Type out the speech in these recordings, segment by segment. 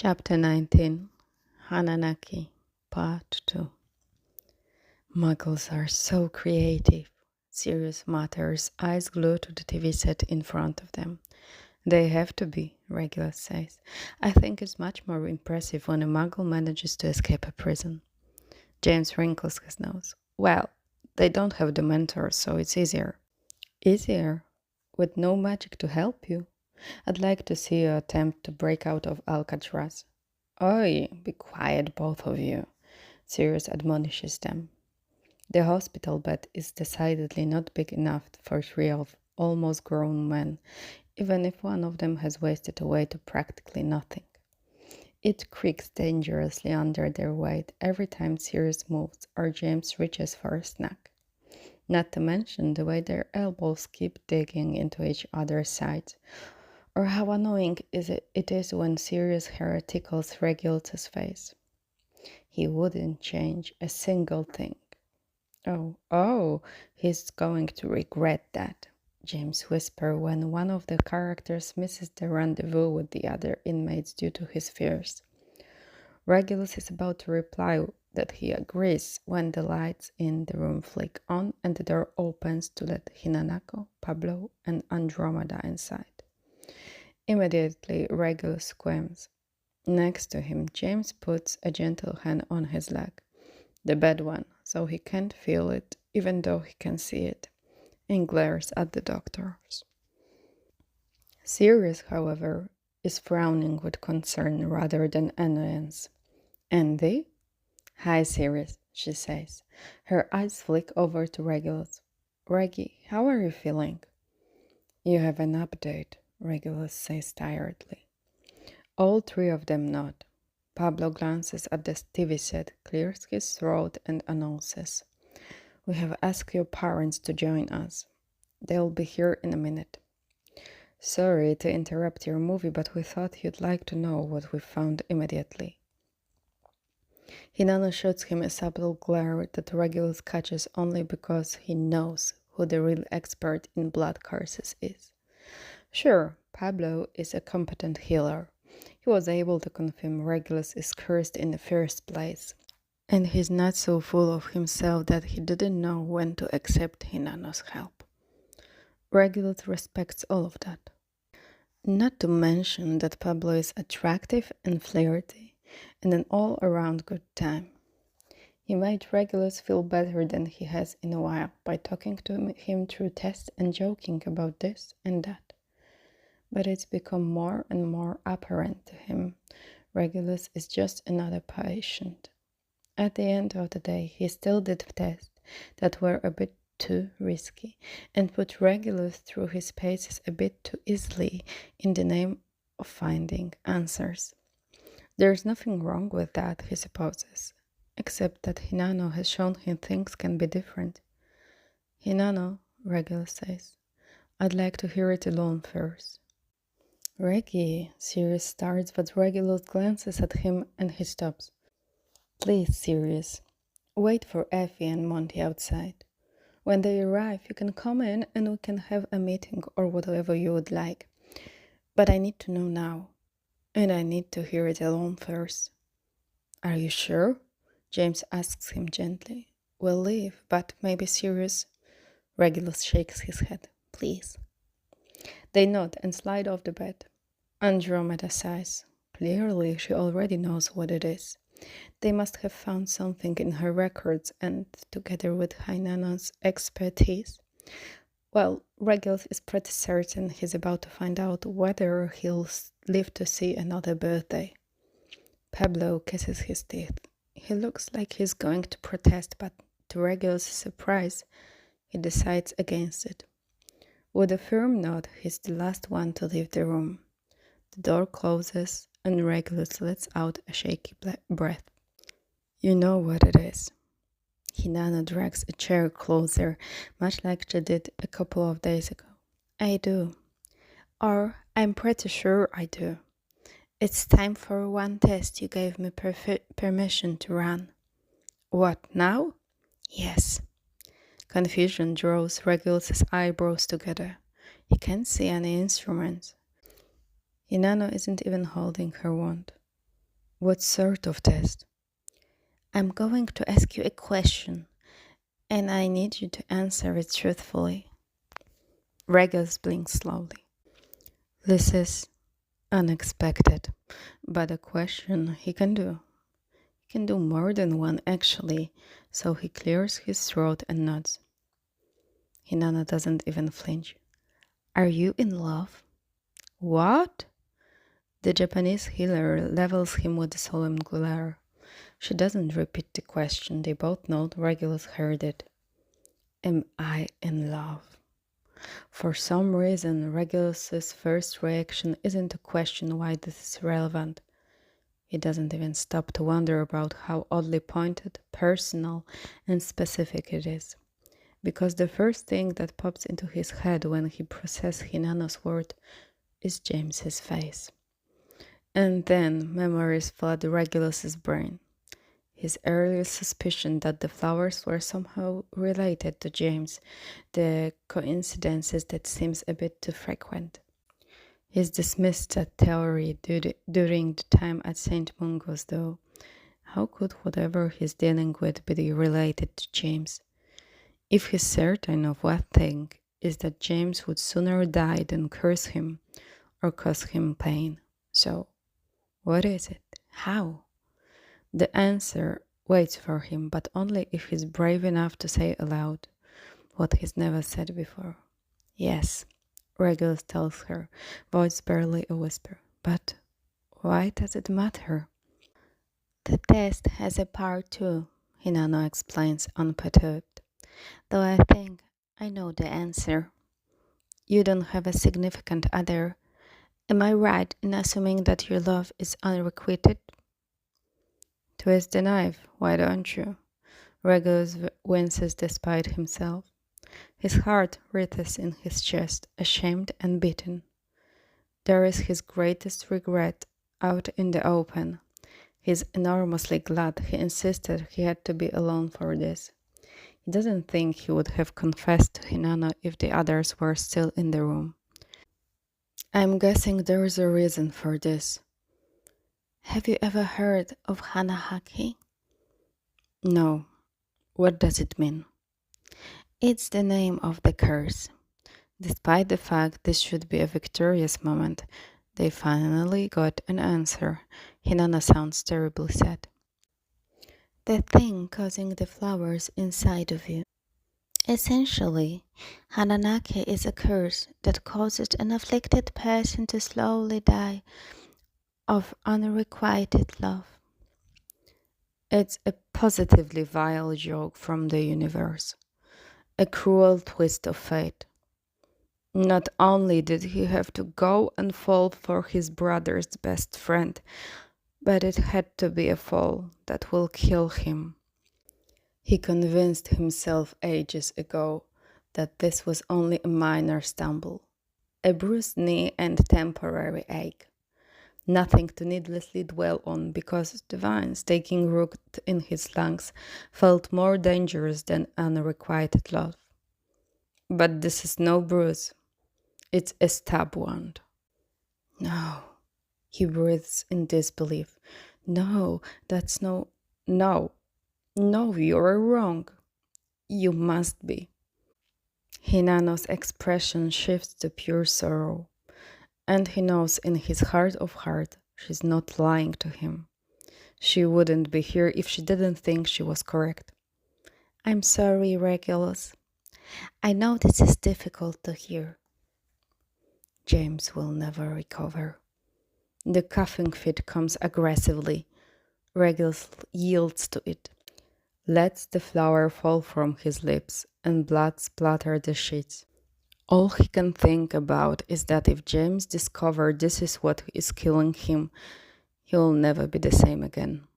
Chapter 19 Hananaki Part 2 Muggles are so creative. Sirius mutters, eyes glued to the TV set in front of them. They have to be, Regulus says. I think it's much more impressive when a muggle manages to escape a prison. James wrinkles his nose. Well, they don't have Dementors, so it's easier. Easier? With no magic to help you? I'd like to see you attempt to break out of Alcatraz. Oi, be quiet, both of you, Sirius admonishes them. The hospital bed is decidedly not big enough for three of almost grown men, even if one of them has wasted away to practically nothing. It creaks dangerously under their weight every time Sirius moves or James reaches for a snack. Not to mention the way their elbows keep digging into each other's sides, or how annoying it is when Sirius' hair tickles Regulus's face. He wouldn't change a single thing. Oh, he's going to regret that, James whispers when one of the characters misses the rendezvous with the other inmates due to his fears. Regulus is about to reply that he agrees when the lights in the room flick on and the door opens to let Hinanako, Pablo, and Andromeda inside. Immediately, Regulus squirms. Next to him, James puts a gentle hand on his leg, the bad one, so he can't feel it, even though he can see it, and glares at the doctors. Sirius, however, is frowning with concern rather than annoyance. Andy? Hi, Sirius, she says. Her eyes flick over to Regulus. Reggie, how are you feeling? You have an update, Regulus says tiredly. All three of them nod. Pablo glances at the TV set, clears his throat, and announces, We have asked your parents to join us. They'll be here in a minute. Sorry to interrupt your movie, but we thought you'd like to know what we found immediately. Hinano shoots him a subtle glare that Regulus catches only because he knows who the real expert in blood curses is. Sure, Pablo is a competent healer. He was able to confirm Regulus is cursed in the first place. And he's not so full of himself that he didn't know when to accept Hinano's help. Regulus respects all of that. Not to mention that Pablo is attractive and flirty, and an all-around good time. He made Regulus feel better than he has in a while by talking to him through tests and joking about this and that. But it's become more and more apparent to him. Regulus is just another patient. At the end of the day, he still did tests that were a bit too risky and put Regulus through his paces a bit too easily in the name of finding answers. There's nothing wrong with that, he supposes, except that Hinano has shown him things can be different. Hinano, Regulus says, I'd like to hear it alone first. Reggie, Sirius starts, but Regulus glances at him and he stops. Please, Sirius, wait for Effie and Monty outside. When they arrive, you can come in and we can have a meeting or whatever you would like. But I need to know now, and I need to hear it alone first. Are you sure? James asks him gently. We'll leave, but maybe Sirius. Regulus shakes his head. Please. They nod and slide off the bed. Andromeda sighs. Clearly, she already knows what it is. They must have found something in her records and, together with Hinano's expertise, well, Regulus is pretty certain he's about to find out whether he'll live to see another birthday. Pablo kisses his teeth. He looks like he's going to protest, but to Regulus' surprise, he decides against it. With a firm nod, he's the last one to leave the room. The door closes, and Regulus lets out a shaky breath. You know what it is. Hinano drags a chair closer, much like she did a couple of days ago. I do. Or I'm pretty sure I do. It's time for one test you gave me permission to run. What, now? Yes. Confusion draws Regulus' eyebrows together. He can't see any instruments. Hinano isn't even holding her wand. What sort of test? I'm going to ask you a question, and I need you to answer it truthfully. Regulus blinked slowly. This is unexpected, but a question he can do. He can do more than one, actually, so he clears his throat and nods. Hinata doesn't even flinch. Are you in love? What? The Japanese healer levels him with a solemn glare. She doesn't repeat the question. They both know Regulus heard it. Am I in love? For some reason, Regulus's first reaction isn't to question why this is relevant. He doesn't even stop to wonder about how oddly pointed, personal, and specific it is. Because the first thing that pops into his head when he processes Hinano's word is James's face. And then memories flood Regulus's brain. His earliest suspicion that the flowers were somehow related to James, the coincidences that seems a bit too frequent. He's dismissed that theory during the time at St. Mungo's, though. How could whatever he's dealing with be related to James? If he's certain of one thing, is that James would sooner die than curse him or cause him pain. So, what is it? How? The answer waits for him, but only if he's brave enough to say aloud what he's never said before. Yes, Regulus tells her, voice barely a whisper. But why does it matter? The test has a part too, Hinano explains unperturbed. Though I think I know the answer. You don't have a significant other. Am I right in assuming that your love is unrequited? Twist the knife, why don't you? Regulus winces despite himself. His heart writhes in his chest, ashamed and beaten. There is his greatest regret out in the open. He's enormously glad he insisted he had to be alone for this. He doesn't think he would have confessed to Hinano if the others were still in the room. I'm guessing there is a reason for this. Have you ever heard of Hanahaki? No. What does it mean? It's the name of the curse. Despite the fact this should be a victorious moment, they finally got an answer. Hinana sounds terribly sad. The thing causing the flowers inside of you. Essentially, Hananake is a curse that causes an afflicted person to slowly die of unrequited love. It's a positively vile joke from the universe, a cruel twist of fate. Not only did he have to go and fall for his brother's best friend, but it had to be a fall that will kill him. He convinced himself ages ago that this was only a minor stumble, a bruised knee and temporary ache. Nothing to needlessly dwell on because the vines taking root in his lungs felt more dangerous than unrequited love. But this is no bruise. It's a stab wound. No, he breathes in disbelief. No, that's no, you're wrong. You must be. Hinano's expression shifts to pure sorrow, and he knows in his heart of heart she's not lying to him. She wouldn't be here if she didn't think she was correct. I'm sorry, Regulus. I know this is difficult to hear. James will never recover. The coughing fit comes aggressively. Regulus yields to it, lets the flower fall from his lips, and blood splatter the sheets. All he can think about is that if James discovers this is what is killing him, he will never be the same again.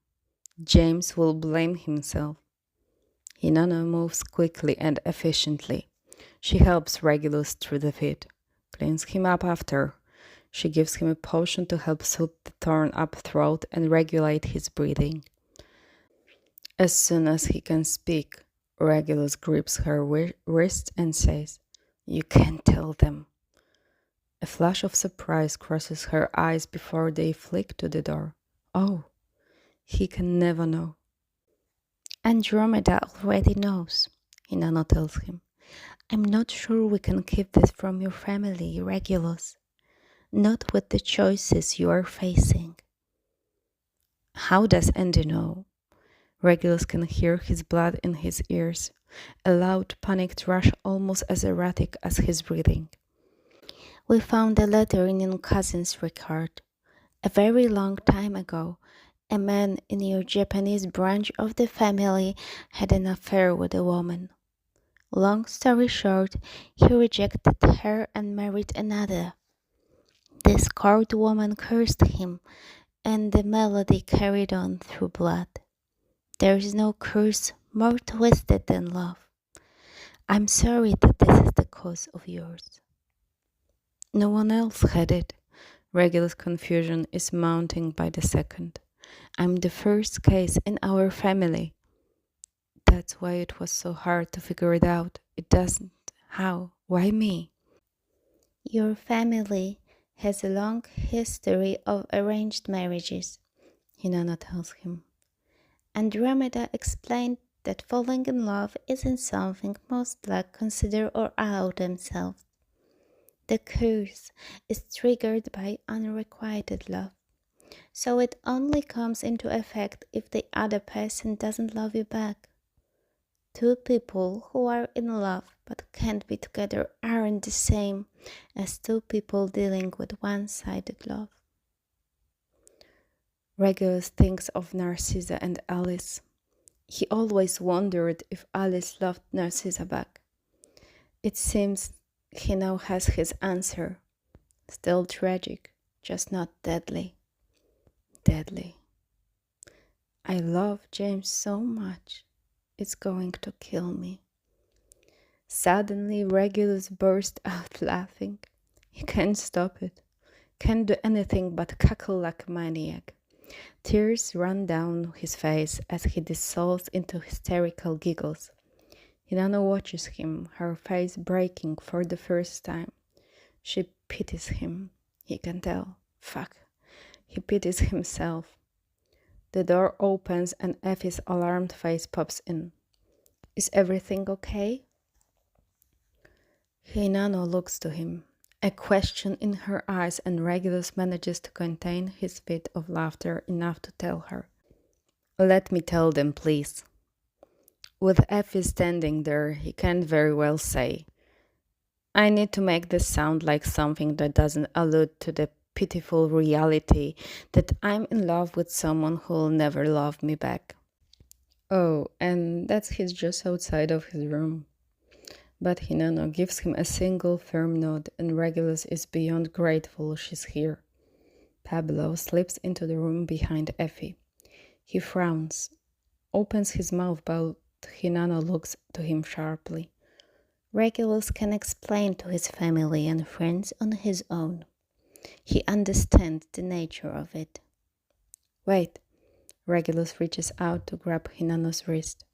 James will blame himself. Hinano moves quickly and efficiently. She helps Regulus through the fit, cleans him up after. She gives him a potion to help soothe the torn-up throat and regulate his breathing. As soon as he can speak, Regulus grips her wrist and says, "You can't tell them." A flash of surprise crosses her eyes before they flick to the door. Oh, He can never know. Andromeda already knows, Hinano tells him. I'm not sure we can keep this from your family, Regulus. Not with the choices you are facing. How does Andy know? Regulus can hear his blood in his ears, a loud panicked rush almost as erratic as his breathing. We found a letter in your cousin's record. A very long time ago, a man in your Japanese branch of the family had an affair with a woman. Long story short, he rejected her and married another. This scarred woman cursed him, and the melody carried on through blood. There is no curse more twisted than love. I'm sorry that this is the cause of yours. No one else had it. Regulus' confusion is mounting by the second. I'm the first case in our family. That's why it was so hard to figure it out. It doesn't. How? Why me? Your family has a long history of arranged marriages, Hinano tells him. Andromeda explained that falling in love isn't something most black consider or allow themselves. The curse is triggered by unrequited love, so it only comes into effect if the other person doesn't love you back. Two people who are in love but can't be together aren't the same as two people dealing with one-sided love. Regulus thinks of Narcissa and Alice. He always wondered if Alice loved Narcissa back. It seems he now has his answer. Still tragic, just not deadly. Deadly. I love James so much. It's going to kill me. Suddenly, Regulus burst out laughing. He can't stop it. Can't do anything but cackle like a maniac. Tears run down his face as he dissolves into hysterical giggles. Hinano watches him, her face breaking for the first time. She pities him. He can tell. Fuck. He pities himself. The door opens and Effie's alarmed face pops in. Is everything okay? Hinano looks to him, a question in her eyes, and Regulus manages to contain his fit of laughter enough to tell her. Let me tell them, please. With Effie standing there, he can't very well say. I need to make this sound like something that doesn't allude to the pitiful reality that I'm in love with someone who'll never love me back. Oh, and that's he's just outside of his room. But Hinano gives him a single firm nod, and Regulus is beyond grateful she's here. Pablo slips into the room behind Effie. He frowns, opens his mouth, but Hinano looks to him sharply. Regulus can explain to his family and friends on his own. He understands the nature of it. Wait, Regulus reaches out to grab Hinano's wrist.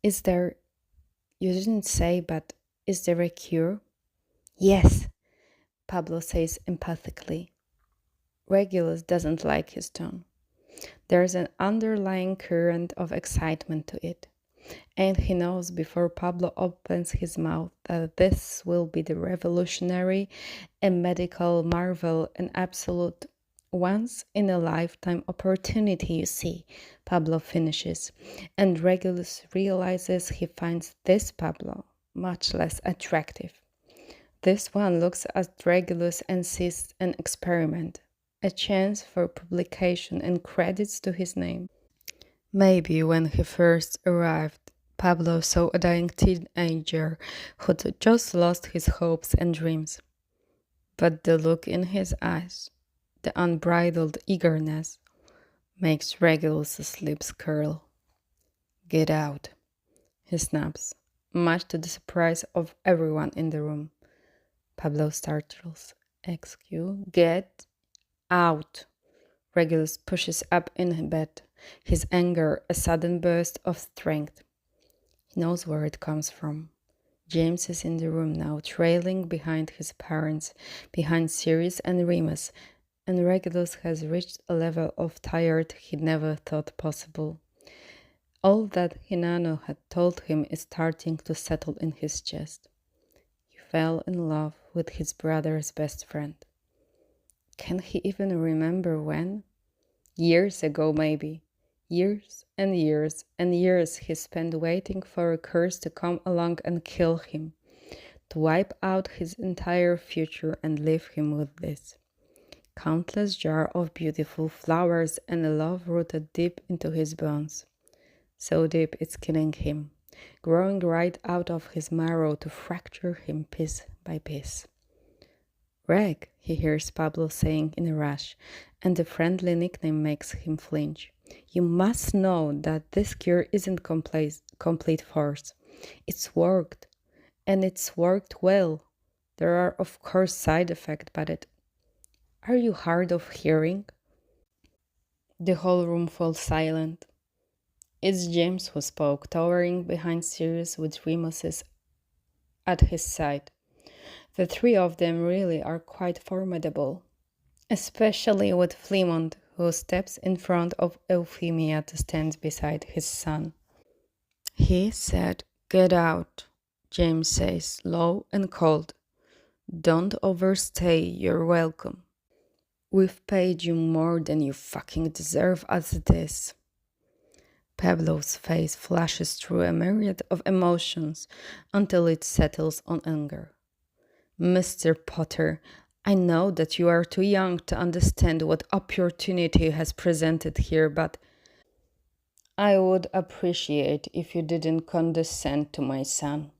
Is there... You didn't say, but is there a cure? Yes, Pablo says empathically. Regulus doesn't like his tone. There's an underlying current of excitement to it, and he knows before Pablo opens his mouth that this will be the revolutionary and medical marvel, an absolute once-in-a-lifetime opportunity, you see, Pablo finishes, and Regulus realizes he finds this Pablo much less attractive. This one looks at Regulus and sees an experiment, a chance for publication and credits to his name. Maybe when he first arrived, Pablo saw a dying teenager who'd just lost his hopes and dreams. But the look in his eyes, the unbridled eagerness, makes Regulus' lips curl. Get out, he snaps, much to the surprise of everyone in the room. Pablo startles. Excuse? Get out. Regulus pushes up in bed, his anger a sudden burst of strength. He knows where it comes from. James is in the room now, trailing behind his parents, behind Sirius and Remus, and Regulus has reached a level of tired he never thought possible. All that Hinano had told him is starting to settle in his chest. He fell in love with his brother's best friend. Can he even remember when? Years ago, maybe. Years and years and years he spent waiting for a curse to come along and kill him, to wipe out his entire future and leave him with this countless jar of beautiful flowers and a love rooted deep into his bones. So deep it's killing him, growing right out of his marrow to fracture him piece by piece. Reg, he hears Pablo saying in a rush, and the friendly nickname makes him flinch. You must know that this cure isn't complete force. It's worked, and it's worked well. There are, of course, side effects, but are you hard of hearing? The whole room falls silent. It's James who spoke, towering behind Sirius with Remus at his side. The three of them really are quite formidable, especially with Flemont, who steps in front of Euphemia to stand beside his son. He said, "Get out," James says, low and cold. "Don't overstay your welcome. We've paid you more than you fucking deserve as it is." Pablo's face flashes through a myriad of emotions until it settles on anger. "Mr. Potter, I know that you are too young to understand what opportunity has presented here, but I would appreciate if you didn't condescend to my son."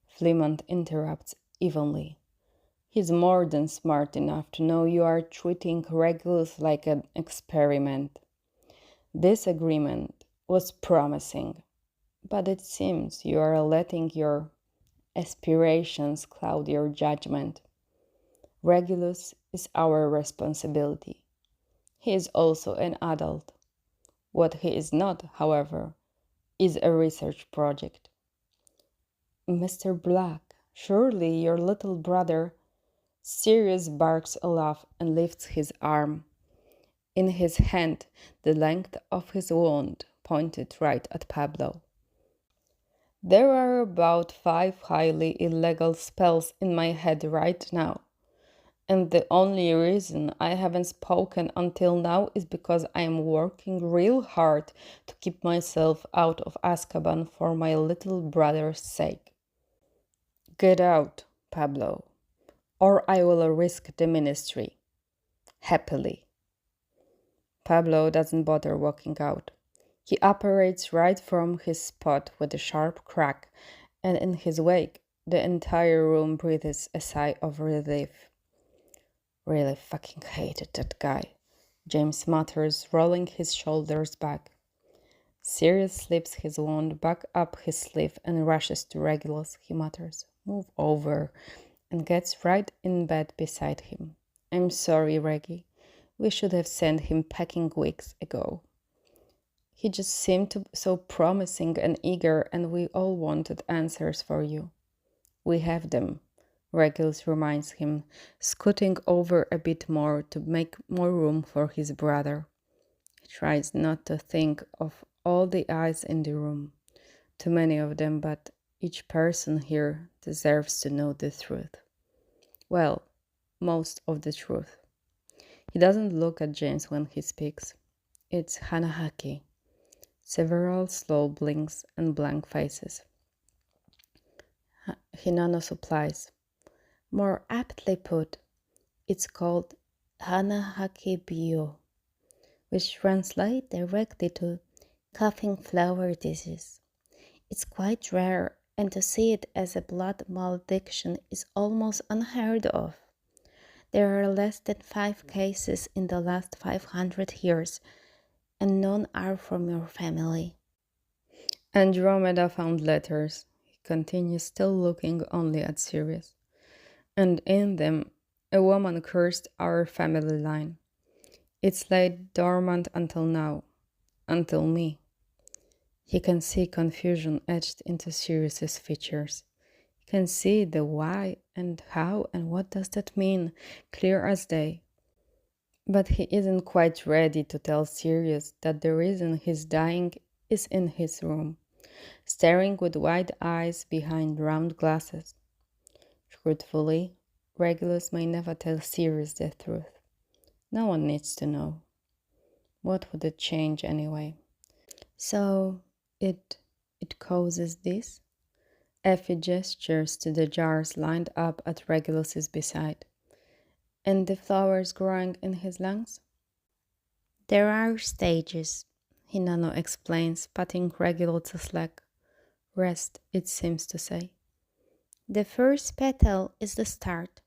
Flemont interrupts evenly. "He's more than smart enough to know you are treating Regulus like an experiment. This agreement was promising, but it seems you are letting your aspirations cloud your judgment. Regulus is our responsibility. He is also an adult. What he is not, however, is a research project." "Mr. Black, surely your little brother—" Sirius barks a laugh and lifts his arm. In his hand, the length of his wand pointed right at Pablo. "There are about 5 highly illegal spells in my head right now, and the only reason I haven't spoken until now is because I am working real hard to keep myself out of Azkaban for my little brother's sake. Get out, Pablo, or I will risk the ministry. Happily." Pablo doesn't bother walking out. He apparates right from his spot with a sharp crack, and in his wake, the entire room breathes a sigh of relief. "Really fucking hated that guy," James mutters, rolling his shoulders back. Sirius slips his wand back up his sleeve and rushes to Regulus. He mutters, "Move over," and gets right in bed beside him. "I'm sorry, Reggie. We should have sent him packing weeks ago. He just seemed so promising and eager, and we all wanted answers for you." "We have them," Regulus reminds him, scooting over a bit more to make more room for his brother. He tries not to think of all the eyes in the room. Too many of them, but each person here deserves to know the truth. Well, most of the truth. He doesn't look at James when he speaks. It's Hanahaki. Several slow blinks and blank faces. Hinano supplies. More aptly put, it's called Hanahaki Bio, which translates directly to coughing flower disease. It's quite rare, and to see it as a blood malediction is almost unheard of. There are less than 5 cases in the last 500 years, and none are from your family. Andromeda found letters. He continues, still looking only at Sirius. And in them, a woman cursed our family line. It's laid dormant until now. Until me. He can see confusion etched into Sirius's features. He can see the why and how and what does that mean, clear as day. But he isn't quite ready to tell Sirius that the reason he's dying is in his room, staring with wide eyes behind round glasses. Truthfully, Regulus may never tell Sirius the truth. No one needs to know. What would it change anyway? So, it causes this? Effie gestures to the jars lined up at Regulus's beside. And the flowers growing in his lungs? There are stages, Hinano explains, patting Regulus's leg. Rest, it seems to say. The first petal is the start.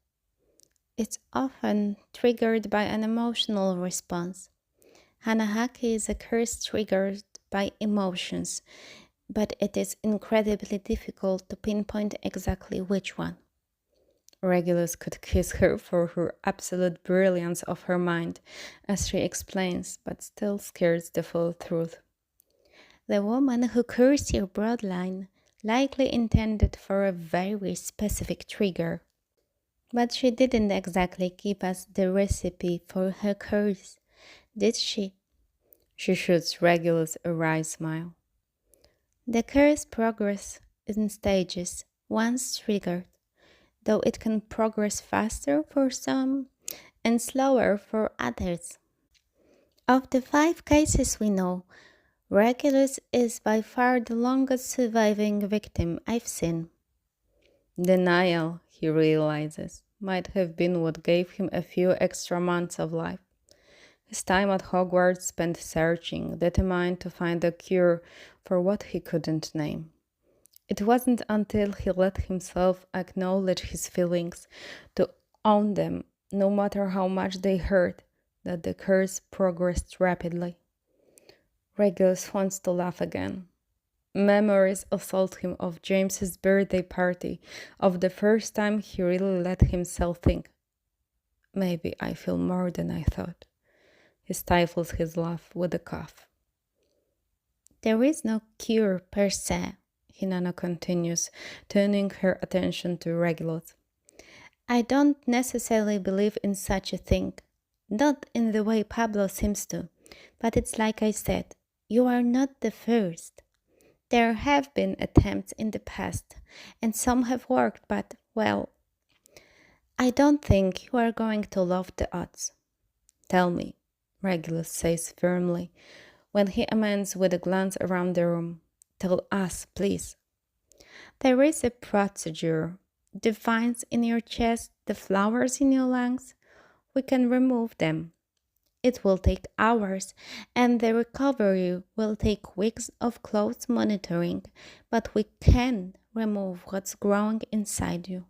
It's often triggered by an emotional response. Hanahaki is a curse triggered by emotions, but it is incredibly difficult to pinpoint exactly which one. Regulus could kiss her for her absolute brilliance of her mind, as she explains, but still scares the full truth. The woman who cursed your bloodline likely intended for a very specific trigger. But she didn't exactly give us the recipe for her curse, did she? She shoots Regulus a wry smile. The curse progresses in stages, once triggered, though it can progress faster for some and slower for others. Of the 5 cases we know, Regulus is by far the longest surviving victim I've seen. Denial, he realizes, might have been what gave him a few extra months of life. His time at Hogwarts spent searching, determined to find a cure for what he couldn't name. It wasn't until he let himself acknowledge his feelings, to own them, no matter how much they hurt, that the curse progressed rapidly. Regulus wants to laugh again. Memories assault him of James's birthday party, of the first time he really let himself think. Maybe I feel more than I thought. He stifles his laugh with a cough. There is no cure per se, Hinano continues, turning her attention to Regulus. I don't necessarily believe in such a thing, not in the way Pablo seems to, but it's like I said, you are not the first. There have been attempts in the past, and some have worked, but, well, I don't think you are going to love the odds. Tell me, Regulus says firmly, when he amends with a glance around the room. Tell us, please. There is a procedure. The vines in your chest, the flowers in your lungs, we can remove them. It will take hours, and the recovery will take weeks of close monitoring, but we can remove what's growing inside you.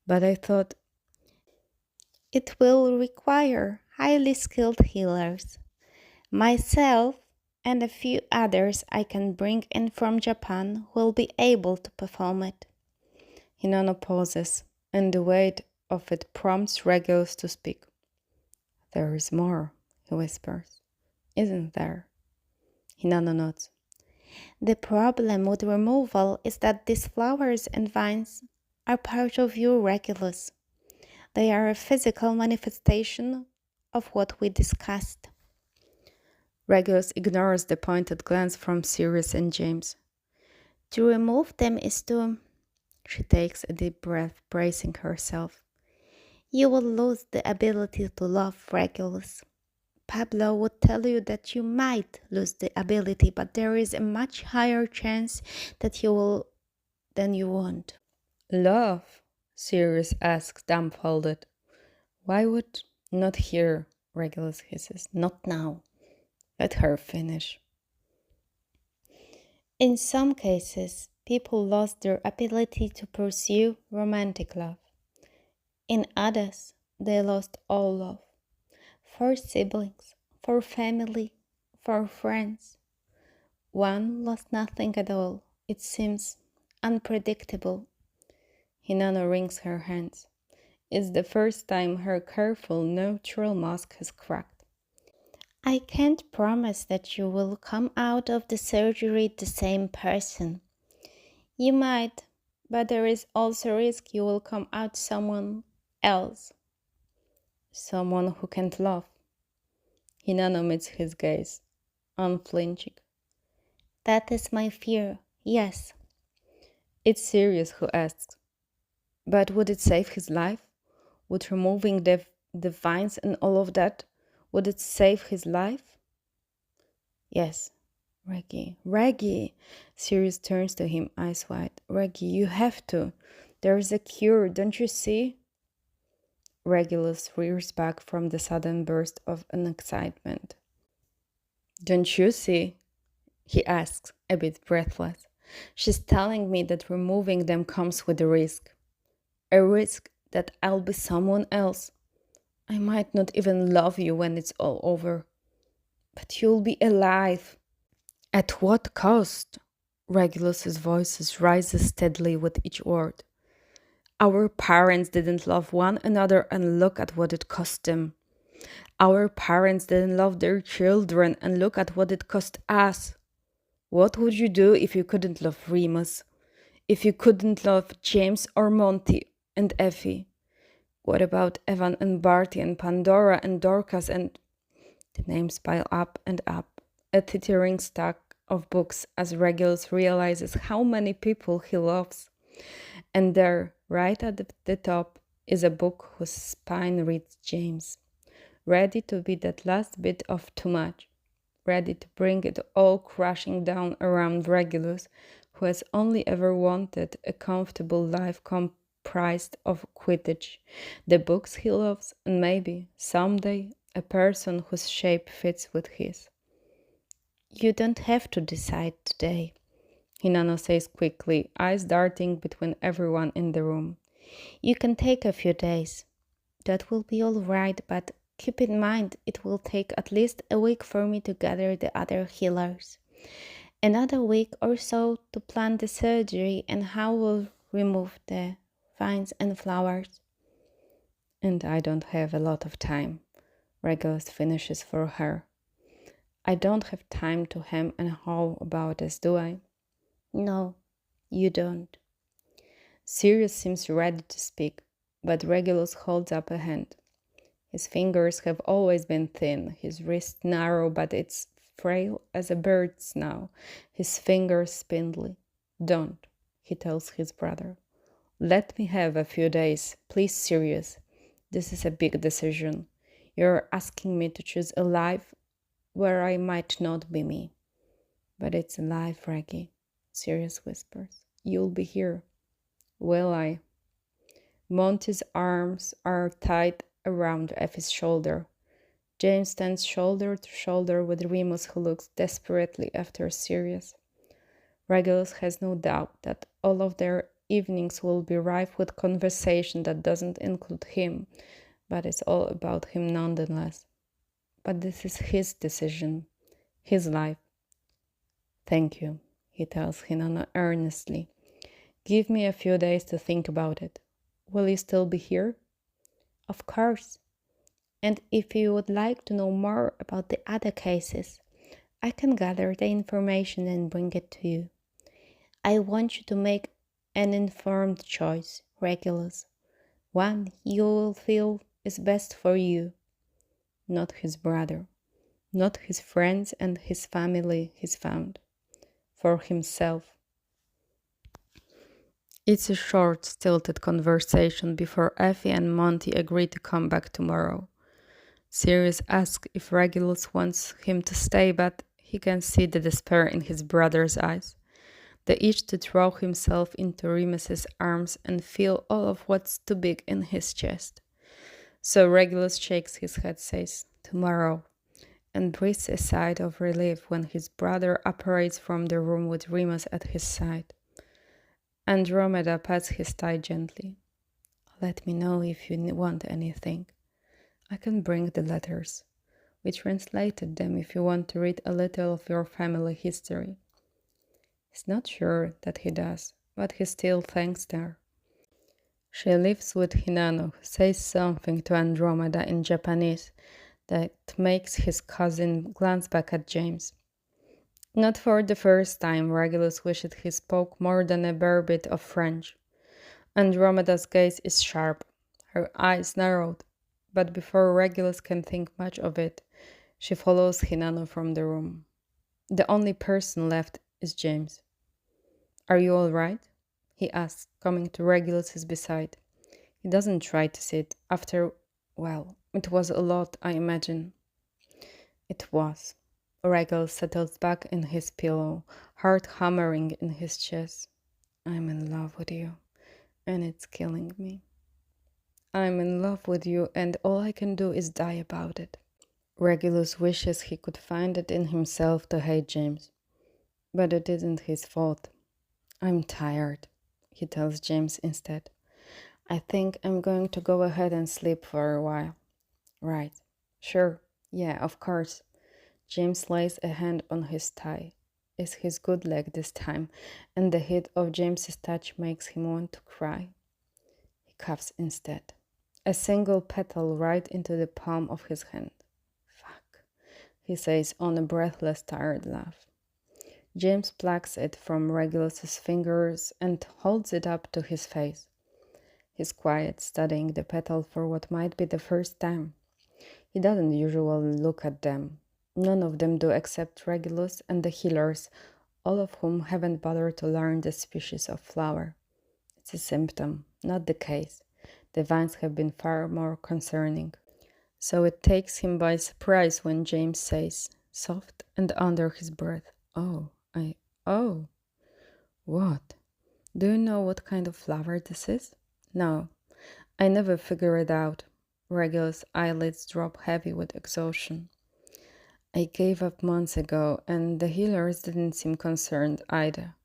But I thought it will require highly skilled healers. Myself and a few others I can bring in from Japan will be able to perform it. Hinano pauses, and the weight of it prompts Regulus to speak. There is more, he whispers. Isn't there? Hinano nods. The problem with removal is that these flowers and vines are part of you, Regulus. They are a physical manifestation of what we discussed. Regulus ignores the pointed glance from Sirius and James. To remove them is to... She takes a deep breath, bracing herself. You will lose the ability to love, Regulus. Pablo would tell you that you might lose the ability, but there is a much higher chance that you will than you won't. Love? Sirius asks, dumbfounded. Why would... Not here, Regulus hisses. Not now. Let her finish. In some cases, people lost their ability to pursue romantic love. In others, they lost all love. For siblings, for family, for friends. One lost nothing at all. It seems unpredictable. Hinano wrings her hands. It's the first time her careful, neutral mask has cracked. I can't promise that you will come out of the surgery the same person. You might, but there is also a risk you will come out someone else. Someone who can't love, Hinano meets his gaze, unflinching. That is my fear, yes. It's Sirius who asks, but would it save his life? Would removing the vines and all of that, would it save his life? Yes. Reggie. Sirius turns to him, eyes wide. Reggie, you have to. There is a cure, don't you see? Regulus rears back from the sudden burst of an excitement. Don't you see? He asks, a bit breathless. She's telling me that removing them comes with a risk. A risk that I'll be someone else. I might not even love you when it's all over. But you'll be alive. At what cost? Regulus's voice rises steadily with each word. Our parents didn't love one another, and look at what it cost them. Our parents didn't love their children, and look at what it cost us. What would you do if you couldn't love Remus? If you couldn't love James or Monty and Effie? What about Evan and Barty and Pandora and Dorcas and... The names pile up and up, a tittering stack of books as Regulus realizes how many people he loves. And there, right at the top, is a book whose spine reads James, ready to be that last bit of too much, ready to bring it all crashing down around Regulus, who has only ever wanted a comfortable life comprised of Quidditch, the books he loves, and maybe, someday, a person whose shape fits with his. You don't have to decide today, Hinano says quickly, eyes darting between everyone in the room. You can take a few days. That will be all right, but keep in mind it will take at least a week for me to gather the other healers. Another week or so to plan the surgery and how we'll remove the vines and flowers. And I don't have a lot of time, Regulus finishes for her. I don't have time to hem and haw about this, do I? No, you don't. Sirius seems ready to speak, but Regulus holds up a hand. His fingers have always been thin, his wrist narrow, but it's frail as a bird's now, his fingers spindly. Don't, he tells his brother. Let me have a few days, please, Sirius. This is a big decision. You're asking me to choose a life where I might not be me. But it's a life, Reggie, Sirius whispers. You'll be here. Will I? Monty's arms are tight around Effie's shoulder. James stands shoulder to shoulder with Remus, who looks desperately after Sirius. Regulus has no doubt that all of their evenings will be rife with conversation that doesn't include him, but it's all about him nonetheless. But this is his decision, his life. Thank you, he tells Hinano earnestly. Give me a few days to think about it. Will you still be here? Of course. And if you would like to know more about the other cases, I can gather the information and bring it to you. I want you to make an informed choice, Regulus. One you will feel is best for you. Not his brother, not his friends and his family he's found. For himself. It's a short, stilted conversation before Effie and Monty agree to come back tomorrow. Sirius asks if Regulus wants him to stay, but he can see the despair in his brother's eyes, the itch to throw himself into Remus's arms and feel all of what's too big in his chest. So Regulus shakes his head, says, tomorrow, and breathes a sigh of relief when his brother apparates from the room with Remus at his side. Andromeda pats his thigh gently. Let me know if you want anything. I can bring the letters. We translated them if you want to read a little of your family history. He's not sure that he does, but he still thanks her. She leaves with Hinano, who says something to Andromeda in Japanese that makes his cousin glance back at James. Not for the first time, Regulus wished he spoke more than a bare bit of French. Andromeda's gaze is sharp, her eyes narrowed, but before Regulus can think much of it, She follows Hinano from the room. The only person left is James. Are you all right? He asks, coming to Regulus's beside. He doesn't try to sit. Well, it was a lot, I imagine. It was. Regulus settles back in his pillow, heart hammering in his chest. I'm in love with you, and it's killing me. I'm in love with you, and all I can do is die about it. Regulus wishes he could find it in himself to hate James, but it isn't his fault. I'm tired, he tells James instead. I think I'm going to go ahead and sleep for a while. Right. Sure. Yeah, of course. James lays a hand on his thigh. It's his good leg this time, and the heat of James's touch makes him want to cry. He coughs instead. A single petal right into the palm of his hand. Fuck, he says on a breathless, tired laugh. James plucks it from Regulus's fingers and holds it up to his face. He's quiet, studying the petal for what might be the first time. He doesn't usually look at them. None of them do except Regulus and the healers, all of whom haven't bothered to learn the species of flower. It's a symptom, not the case. The vines have been far more concerning. So it takes him by surprise when James says, soft and under his breath, Oh, what? Do you know what kind of flower this is? No, I never figure it out. Regulus' eyelids drop heavy with exhaustion. I gave up months ago, and the healers didn't seem concerned either.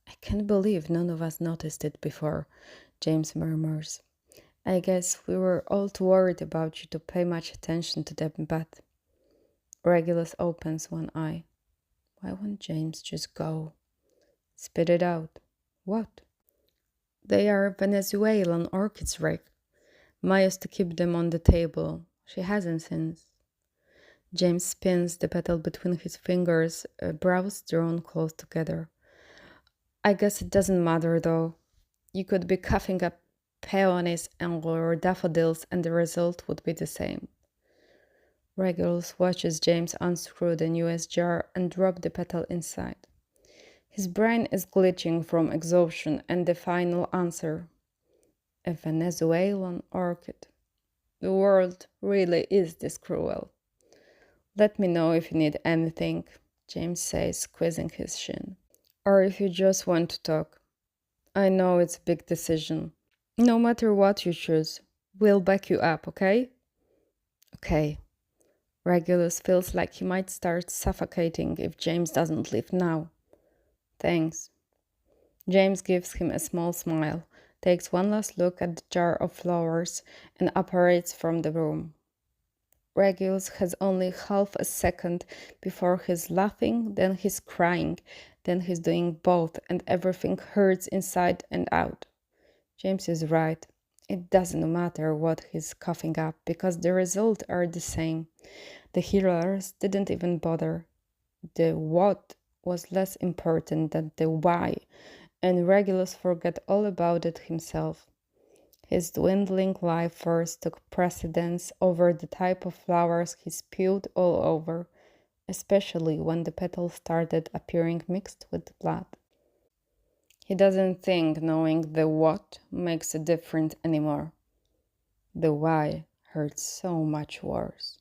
I can't believe none of us noticed it before, James murmurs. I guess we were all too worried about you to pay much attention to them, but... Regulus opens one eye. Why won't James just go? Spit it out. What? They are Venezuelan orchids, Rick. Ma used to keep them on the table. She hasn't since. James spins the petal between his fingers, brows drawn close together. I guess it doesn't matter, though. You could be coughing up peonies or daffodils, and the result would be the same. Regulus watches James unscrew the newest jar and drop the petal inside. His brain is glitching from exhaustion and the final answer. A Venezuelan orchid. The world really is this cruel. Let me know if you need anything, James says, squeezing his shin. Or if you just want to talk. I know it's a big decision. No matter what you choose, we'll back you up, okay? Okay. Regulus feels like he might start suffocating if James doesn't leave now. Thanks. James gives him a small smile, takes one last look at the jar of flowers, and apparates from the room. Regulus has only half a second before he's laughing, then he's crying, then he's doing both, and everything hurts inside and out. James is right. It doesn't matter what he's coughing up, because the results are the same. The healers didn't even bother. The what was less important than the why, and Regulus forgot all about it himself. His dwindling life force took precedence over the type of flowers he spewed all over, especially when the petals started appearing mixed with blood. He doesn't think knowing the what makes a difference anymore. The why hurts so much worse.